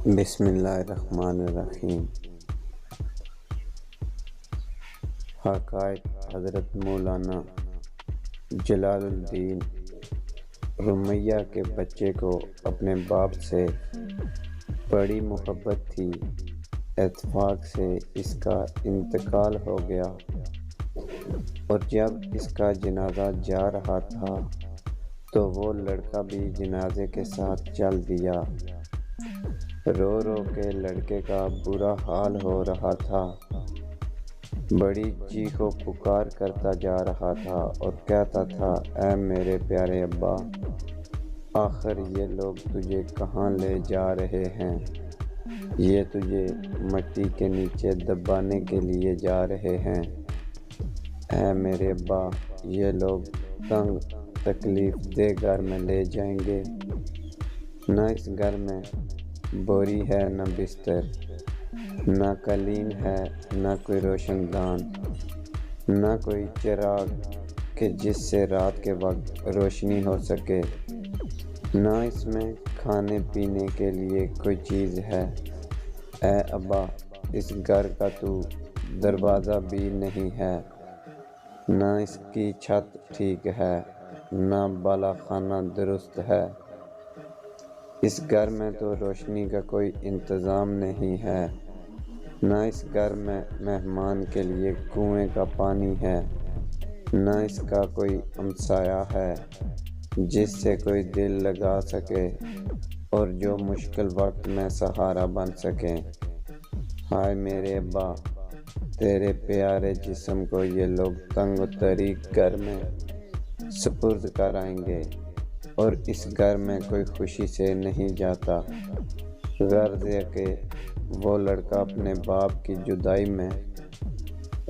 بسم اللہ الرحمن الرحیم۔ حقائق حضرت مولانا جلال الدین رمیہ کے بچے کو اپنے باپ سے بڑی محبت تھی۔ اتفاق سے اس کا انتقال ہو گیا اور جب اس کا جنازہ جا رہا تھا تو وہ لڑکا بھی جنازے کے ساتھ چل دیا۔ رو رو کے لڑکے کا برا حال ہو رہا تھا، بڑی چیخ و پکار کرتا جا رہا تھا اور کہتا تھا، اے میرے پیارے ابا، آخر یہ لوگ تجھے کہاں لے جا رہے ہیں؟ یہ تجھے مٹی کے نیچے دبانے کے لیے جا رہے ہیں۔ اے میرے ابا، یہ لوگ تنگ تکلیف دہ گھر میں لے جائیں گے۔ نہ اس گھر میں بوری ہے، نہ بستر، نہ قالین ہے، نہ کوئی روشن دان، نہ کوئی چراغ کہ جس سے رات کے وقت روشنی ہو سکے، نہ اس میں کھانے پینے کے لیے کوئی چیز ہے۔ اے ابا، اس گھر کا تو دروازہ بھی نہیں ہے، نہ اس کی چھت ٹھیک ہے، نہ بالا خانہ درست ہے۔ اس گھر میں تو روشنی کا کوئی انتظام نہیں ہے، نہ اس گھر میں مہمان کے لیے کنویں کا پانی ہے، نہ اس کا کوئی ہمسایہ ہے جس سے کوئی دل لگا سکے اور جو مشکل وقت میں سہارا بن سکے۔ ہائے میرے ابا، تیرے پیارے جسم کو یہ لوگ تنگ و تاریک گھر میں سپرد کر آئیں گے اور اس گھر میں کوئی خوشی سے نہیں جاتا۔ غرض یہ کہ وہ لڑکا اپنے باپ کی جدائی میں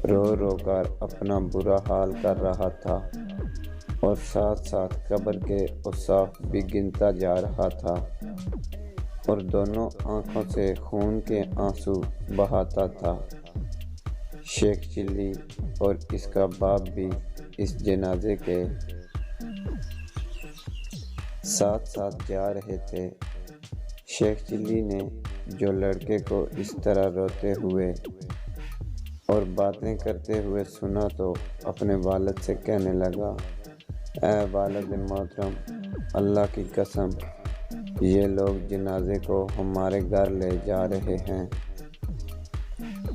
رو رو کر اپنا برا حال کر رہا تھا اور ساتھ ساتھ قبر کے اوصاف بھی گنتا جا رہا تھا اور دونوں آنکھوں سے خون کے آنسو بہاتا تھا۔ شیخ چلی اور اس کا باپ بھی اس جنازے کے ساتھ ساتھ جا رہے تھے۔ شیخ چلی نے جو لڑکے کو اس طرح روتے ہوئے اور باتیں کرتے ہوئے سنا تو اپنے والد سے کہنے لگا، اے والد محترم، اللہ کی قسم، یہ لوگ جنازے کو ہمارے گھر لے جا رہے ہیں۔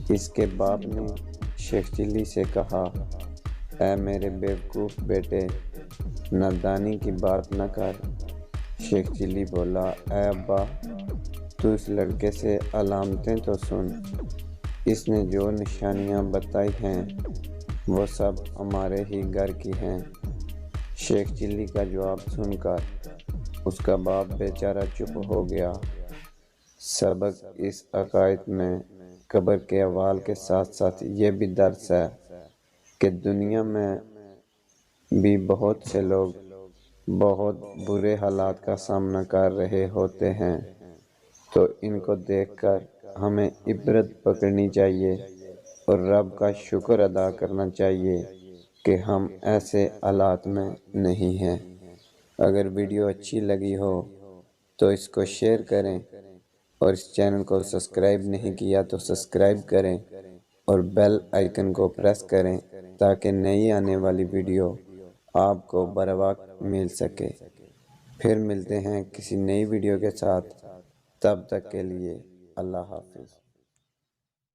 اس کے باپ نے شیخ چلی سے کہا، اے میرے بیوقوف بیٹے، نادانی کی بات نہ کر۔ شیخ چلی بولا، اے ابا، تو اس لڑکے سے علامتیں تو سن، اس نے جو نشانیاں بتائی ہیں وہ سب ہمارے ہی گھر کی ہیں۔ شیخ چلی کا جواب سن کر اس کا باپ بیچارہ چپ ہو گیا۔ سبق اس عقائد میں قبر کے احوال کے ساتھ ساتھ یہ بھی درس ہے کہ دنیا میں بھی بہت سے لوگ بہت برے حالات کا سامنا کر رہے ہوتے ہیں، تو ان کو دیکھ کر ہمیں عبرت پکڑنی چاہیے اور رب کا شکر ادا کرنا چاہیے کہ ہم ایسے حالات میں نہیں ہیں۔ اگر ویڈیو اچھی لگی ہو تو اس کو شیئر کریں اور اس چینل کو سبسکرائب نہیں کیا تو سبسکرائب کریں اور بیل آئیکن کو پریس کریں تاکہ نئی آنے والی ویڈیو آپ کو بروقت مل سکے۔ پھر ملتے ہیں کسی نئی ویڈیو کے ساتھ، تب تک کے لیے اللہ حافظ۔